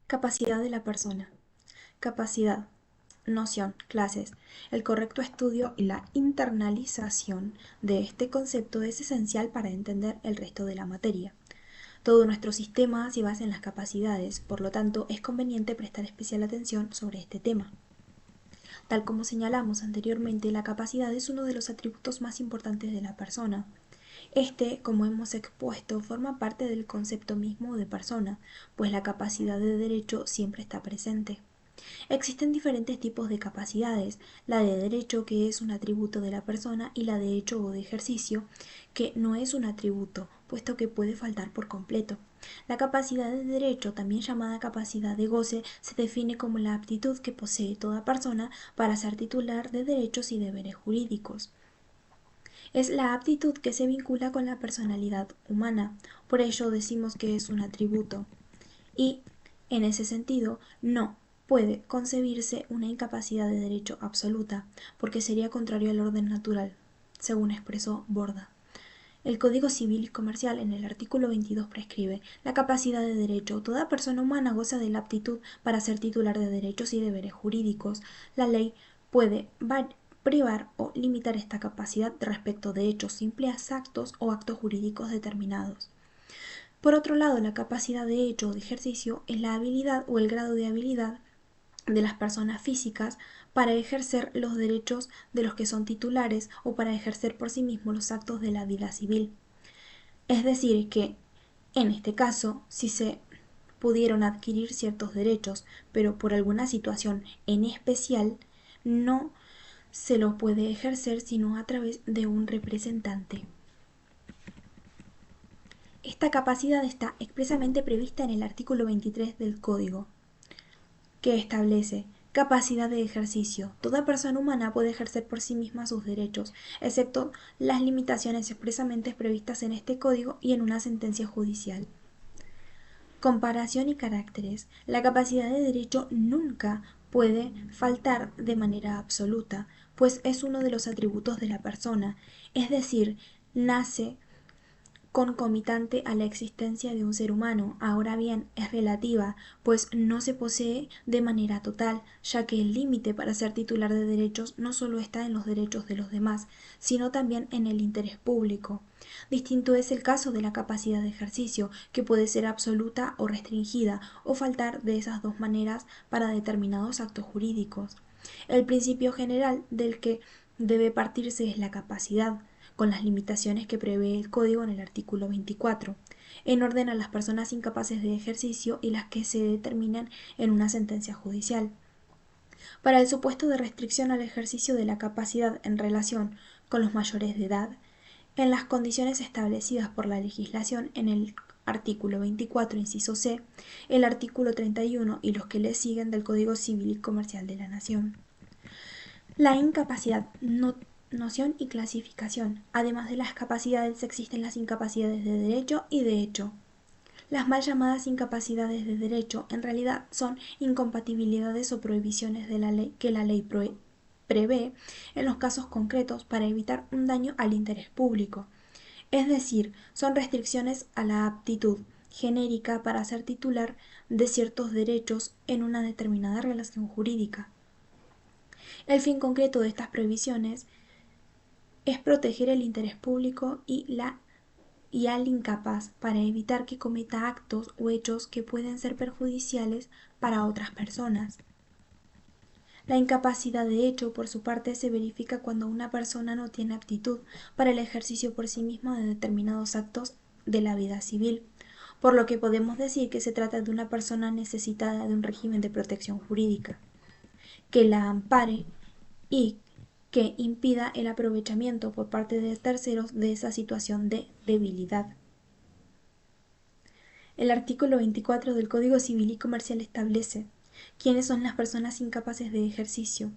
Capacidad de la persona. Capacidad, noción, clases. El correcto estudio y la internalización de este concepto es esencial para entender el resto de la materia. Todo nuestro sistema se basa en las capacidades, por lo tanto es conveniente prestar especial atención sobre este tema. Tal como señalamos anteriormente, la capacidad es uno de los atributos más importantes de la persona. Este, como hemos expuesto, forma parte del concepto mismo de persona, pues la capacidad de derecho siempre está presente. Existen diferentes tipos de capacidades, la de derecho, que es un atributo de la persona, y la de hecho o de ejercicio, que no es un atributo, puesto que puede faltar por completo. La capacidad de derecho, también llamada capacidad de goce, se define como la aptitud que posee toda persona para ser titular de derechos y deberes jurídicos. Es la aptitud que se vincula con la personalidad humana, por ello decimos que es un atributo. Y, en ese sentido, no puede concebirse una incapacidad de derecho absoluta, porque sería contrario al orden natural, según expresó Borda. El Código Civil y Comercial en el artículo 22 prescribe la capacidad de derecho. Toda persona humana goza de la aptitud para ser titular de derechos y deberes jurídicos. La ley puede privar o limitar esta capacidad respecto de hechos simples, actos o actos jurídicos determinados. Por otro lado, la capacidad de hecho o de ejercicio es la habilidad o el grado de habilidad de las personas físicas para ejercer los derechos de los que son titulares o para ejercer por sí mismos los actos de la vida civil. Es decir, que, en este caso, si se pudieron adquirir ciertos derechos, pero por alguna situación en especial, no se los puede ejercer sino a través de un representante. Esta capacidad está expresamente prevista en el artículo 23 del Código, que establece capacidad de ejercicio. Toda persona humana puede ejercer por sí misma sus derechos, excepto las limitaciones expresamente previstas en este Código y en una sentencia judicial. Comparación y caracteres. La capacidad de derecho nunca puede faltar de manera absoluta, pues es uno de los atributos de la persona, es decir, nace concomitante a la existencia de un ser humano. Ahora bien, es relativa, pues no se posee de manera total, ya que el límite para ser titular de derechos no solo está en los derechos de los demás, sino también en el interés público. Distinto es el caso de la capacidad de ejercicio, que puede ser absoluta o restringida, o faltar de esas dos maneras para determinados actos jurídicos. El principio general del que debe partirse es la capacidad, con las limitaciones que prevé el Código en el artículo 24, en orden a las personas incapaces de ejercicio y las que se determinan en una sentencia judicial. Para el supuesto de restricción al ejercicio de la capacidad en relación con los mayores de edad, en las condiciones establecidas por la legislación en el artículo 24, inciso C, el artículo 31 y los que le siguen del Código Civil y Comercial de la Nación. La incapacidad, noción y clasificación. Además de las capacidades, existen las incapacidades de derecho y de hecho. Las mal llamadas incapacidades de derecho en realidad son incompatibilidades o prohibiciones de la ley que la ley prevé en los casos concretos para evitar un daño al interés público. Es decir, son restricciones a la aptitud genérica para ser titular de ciertos derechos en una determinada relación jurídica. El fin concreto de estas prohibiciones es proteger el interés público y al incapaz para evitar que cometa actos o hechos que pueden ser perjudiciales para otras personas. La incapacidad de hecho, por su parte, se verifica cuando una persona no tiene aptitud para el ejercicio por sí misma de determinados actos de la vida civil, por lo que podemos decir que se trata de una persona necesitada de un régimen de protección jurídica, que la ampare y que impida el aprovechamiento por parte de terceros de esa situación de debilidad. El artículo 24 del Código Civil y Comercial establece quiénes son las personas incapaces de ejercicio,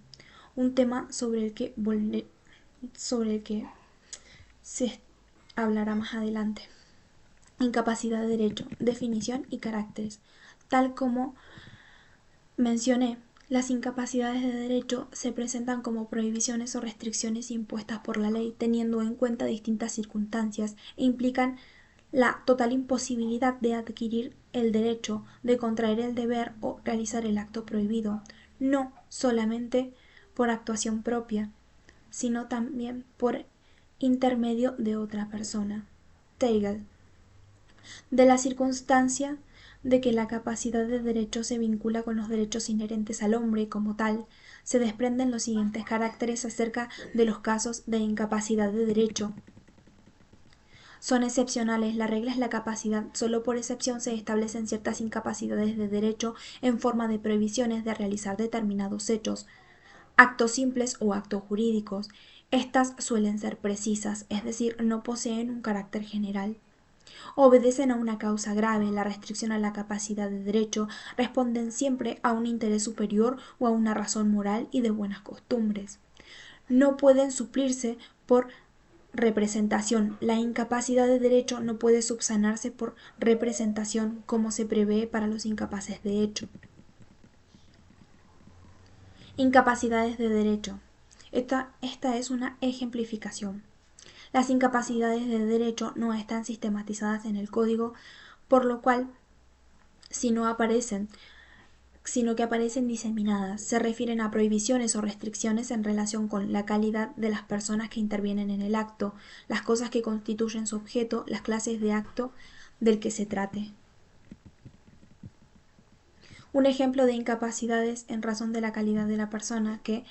un tema sobre el que se hablará más adelante. Incapacidad de derecho, definición y caracteres. Tal como mencioné, las incapacidades de derecho se presentan como prohibiciones o restricciones impuestas por la ley, teniendo en cuenta distintas circunstancias e implican la total imposibilidad de adquirir el derecho, de contraer el deber o realizar el acto prohibido, no solamente por actuación propia, sino también por intermedio de otra persona. Teigl. De la circunstancia de que la capacidad de derecho se vincula con los derechos inherentes al hombre como tal, se desprenden los siguientes caracteres acerca de los casos de incapacidad de derecho. Son excepcionales, la regla es la capacidad, solo por excepción se establecen ciertas incapacidades de derecho en forma de prohibiciones de realizar determinados hechos, actos simples o actos jurídicos. Estas suelen ser precisas, es decir, no poseen un carácter general. Obedecen a una causa grave, la restricción a la capacidad de derecho, responden siempre a un interés superior o a una razón moral y de buenas costumbres. No pueden suplirse por representación. La incapacidad de derecho no puede subsanarse por representación como se prevé para los incapaces de hecho. Incapacidades de derecho. Esta es una ejemplificación. Las incapacidades de derecho no están sistematizadas en el código, por lo cual, si no aparecen, sino que aparecen diseminadas. Se refieren a prohibiciones o restricciones en relación con la calidad de las personas que intervienen en el acto, las cosas que constituyen su objeto, las clases de acto del que se trate. Un ejemplo de incapacidades en razón de la calidad de la persona que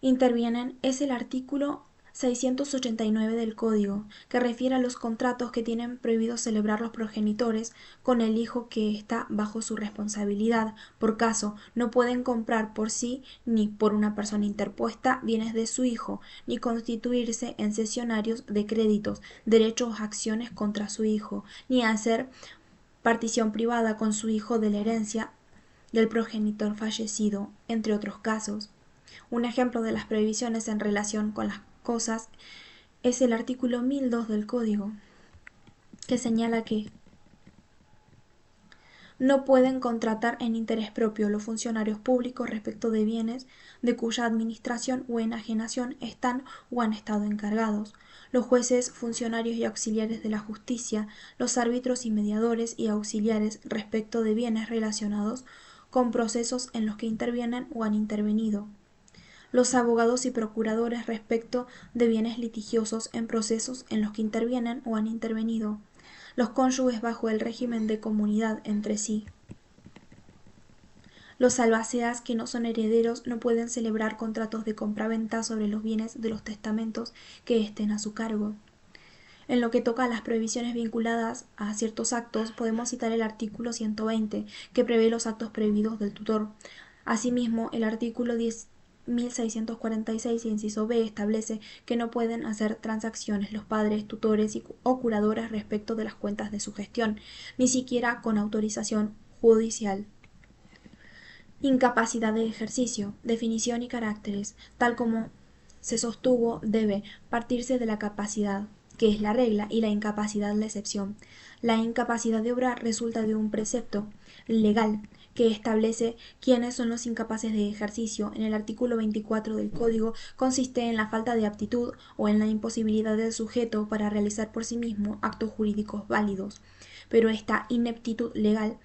intervienen es el artículo 689 del Código, que refiere a los contratos que tienen prohibido celebrar los progenitores con el hijo que está bajo su responsabilidad. Por caso, no pueden comprar por sí ni por una persona interpuesta bienes de su hijo, ni constituirse en cesionarios de créditos, derechos o acciones contra su hijo, ni hacer partición privada con su hijo de la herencia del progenitor fallecido, entre otros casos. Un ejemplo de las prohibiciones en relación con las cosas es el artículo 1002 del Código, que señala que no pueden contratar en interés propio los funcionarios públicos respecto de bienes de cuya administración o enajenación están o han estado encargados, los jueces, funcionarios y auxiliares de la justicia, los árbitros y mediadores y auxiliares respecto de bienes relacionados con procesos en los que intervienen o han intervenido, los abogados y procuradores respecto de bienes litigiosos en procesos en los que intervienen o han intervenido, los cónyuges bajo el régimen de comunidad entre sí. Los albaceas que no son herederos no pueden celebrar contratos de compraventa sobre los bienes de los testamentos que estén a su cargo. En lo que toca a las prohibiciones vinculadas a ciertos actos, podemos citar el artículo 120, que prevé los actos prohibidos del tutor. Asimismo, el artículo 1646, inciso B, establece que no pueden hacer transacciones los padres, tutores o curadores respecto de las cuentas de su gestión, ni siquiera con autorización judicial. Incapacidad de ejercicio, definición y caracteres. Tal como se sostuvo, debe partirse de la capacidad, que es la regla, y la incapacidad la excepción. La incapacidad de obrar resulta de un precepto legal que establece quiénes son los incapaces de ejercicio. En el artículo 24 del Código consiste en la falta de aptitud o en la imposibilidad del sujeto para realizar por sí mismo actos jurídicos válidos. Pero esta ineptitud legal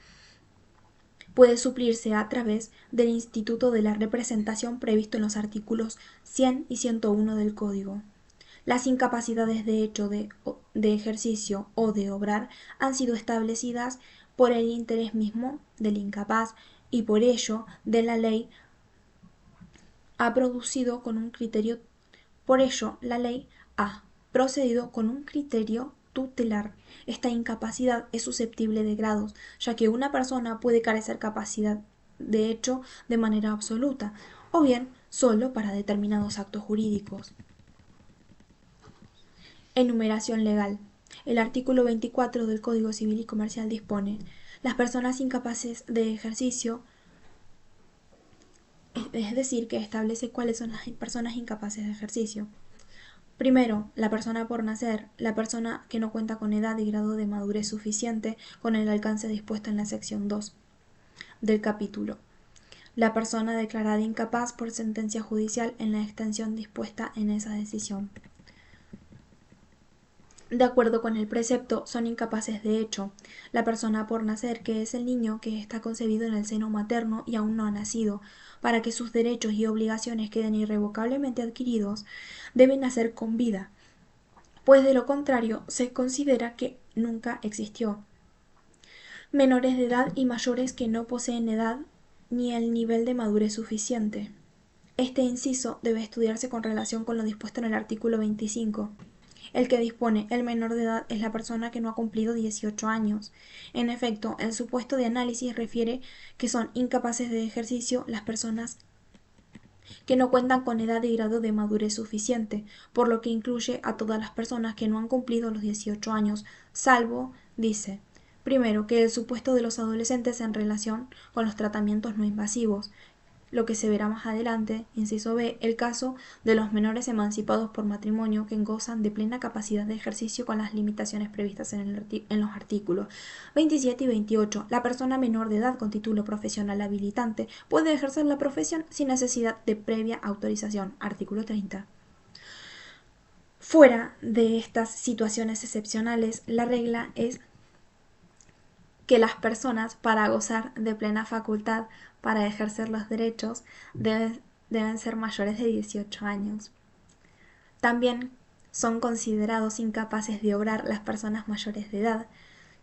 puede suplirse a través del instituto de la representación previsto en los artículos 100 y 101 del Código. Las incapacidades de hecho, de ejercicio o de obrar han sido establecidas por el interés mismo del incapaz y por ello de la ley ha producido con un criterio, por ello la ley ha procedido con un criterio tutelar. Esta incapacidad es susceptible de grados, ya que una persona puede carecer capacidad de hecho de manera absoluta, o bien solo para determinados actos jurídicos. Enumeración legal. El artículo 24 del Código Civil y Comercial dispone: las personas incapaces de ejercicio, es decir, que establece cuáles son las personas incapaces de ejercicio. Primero, la persona por nacer, la persona que no cuenta con edad y grado de madurez suficiente con el alcance dispuesto en la sección 2 del capítulo. La persona declarada incapaz por sentencia judicial en la extensión dispuesta en esa decisión. De acuerdo con el precepto, son incapaces de hecho. La persona por nacer, que es el niño que está concebido en el seno materno y aún no ha nacido, para que sus derechos y obligaciones queden irrevocablemente adquiridos, deben nacer con vida, pues de lo contrario se considera que nunca existió. Menores de edad y mayores que no poseen edad ni el nivel de madurez suficiente. Este inciso debe estudiarse con relación con lo dispuesto en el artículo 25. El que dispone el menor de edad es la persona que no ha cumplido 18 años. En efecto, el supuesto de análisis refiere que son incapaces de ejercicio las personas que no cuentan con edad y grado de madurez suficiente, por lo que incluye a todas las personas que no han cumplido los 18 años, salvo, dice, primero, que el supuesto de los adolescentes en relación con los tratamientos no invasivos, lo que se verá más adelante, inciso B, el caso de los menores emancipados por matrimonio que gozan de plena capacidad de ejercicio con las limitaciones previstas en los artículos 27 y 28. La persona menor de edad con título profesional habilitante puede ejercer la profesión sin necesidad de previa autorización. Artículo 30. Fuera de estas situaciones excepcionales, la regla es que las personas, para gozar de plena facultad para ejercer los derechos, deben ser mayores de 18 años. También son considerados incapaces de obrar las personas mayores de edad,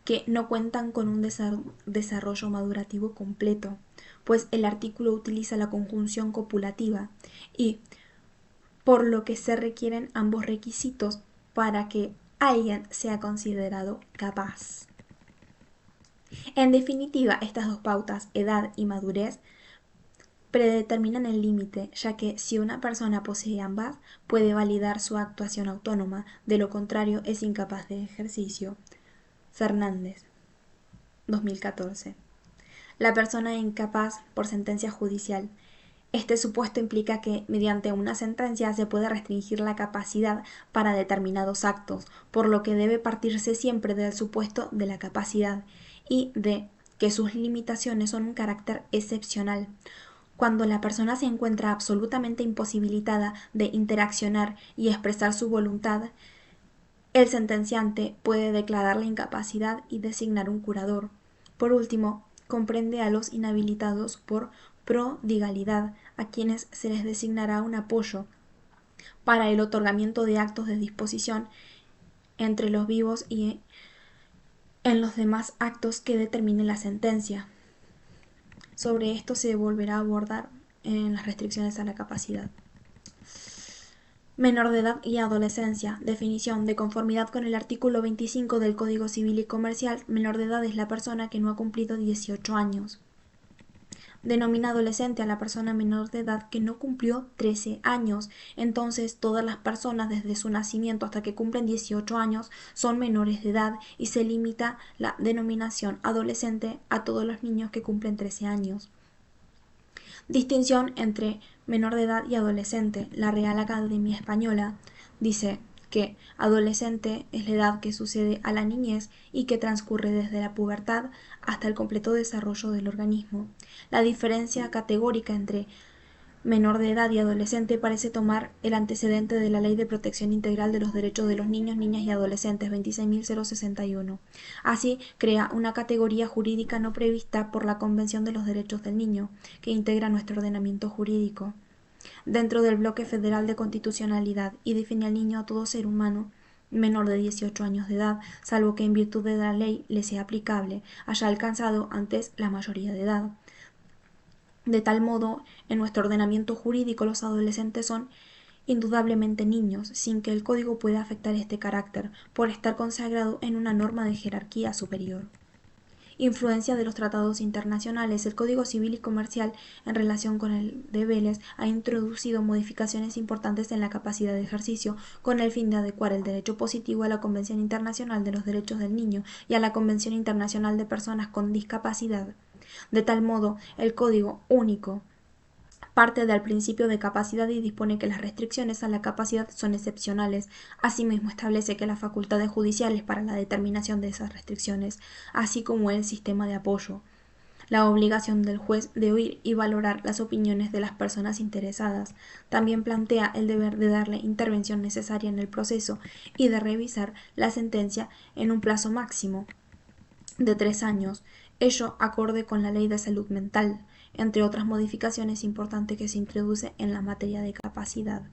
que no cuentan con un desarrollo madurativo completo, pues el artículo utiliza la conjunción copulativa y por lo que se requieren ambos requisitos para que alguien sea considerado capaz. En definitiva, estas dos pautas, edad y madurez, predeterminan el límite, ya que si una persona posee ambas, puede validar su actuación autónoma, de lo contrario es incapaz de ejercicio. Fernández, 2014. La persona incapaz por sentencia judicial. Este supuesto implica que, mediante una sentencia, se puede restringir la capacidad para determinados actos, por lo que debe partirse siempre del supuesto de la capacidad y de que sus limitaciones son un carácter excepcional. Cuando la persona se encuentra absolutamente imposibilitada de interaccionar y expresar su voluntad, el sentenciante puede declarar la incapacidad y designar un curador. Por último, comprende a los inhabilitados por prodigalidad, a quienes se les designará un apoyo para el otorgamiento de actos de disposición entre los vivos y en los demás actos que determine la sentencia. Sobre esto se volverá a abordar en las restricciones a la capacidad. Menor de edad y adolescencia. Definición. De conformidad con el artículo 25 del Código Civil y Comercial, menor de edad es la persona que no ha cumplido 18 años. Denomina adolescente a la persona menor de edad que no cumplió 13 años. Entonces, todas las personas desde su nacimiento hasta que cumplen 18 años son menores de edad y se limita la denominación adolescente a todos los niños que cumplen 13 años. Distinción entre menor de edad y adolescente. La Real Academia Española dice que adolescente es la edad que sucede a la niñez y que transcurre desde la pubertad hasta el completo desarrollo del organismo. La diferencia categórica entre menor de edad y adolescente parece tomar el antecedente de la Ley de Protección Integral de los Derechos de los Niños, Niñas y Adolescentes 26.061. Así, crea una categoría jurídica no prevista por la Convención de los Derechos del Niño, que integra nuestro ordenamiento jurídico, dentro del bloque federal de constitucionalidad, y define al niño a todo ser humano menor de 18 años de edad, salvo que en virtud de la ley le sea aplicable, haya alcanzado antes la mayoría de edad. De tal modo, en nuestro ordenamiento jurídico los adolescentes son indudablemente niños, sin que el Código pueda afectar este carácter, por estar consagrado en una norma de jerarquía superior. Influencia de los tratados internacionales. El Código Civil y Comercial, en relación con el de Vélez, ha introducido modificaciones importantes en la capacidad de ejercicio, con el fin de adecuar el derecho positivo a la Convención Internacional de los Derechos del Niño y a la Convención Internacional de Personas con Discapacidad. De tal modo, el Código Único parte del principio de capacidad y dispone que las restricciones a la capacidad son excepcionales. Asimismo, establece que las facultades judiciales para la determinación de esas restricciones, así como el sistema de apoyo. la obligación del juez de oír y valorar las opiniones de las personas interesadas. También plantea el deber de darle intervención necesaria en el proceso y de revisar la sentencia en un plazo máximo de 3 años, ello acorde con la Ley de Salud Mental, entre otras modificaciones importantes que se introduce en la materia de capacidad.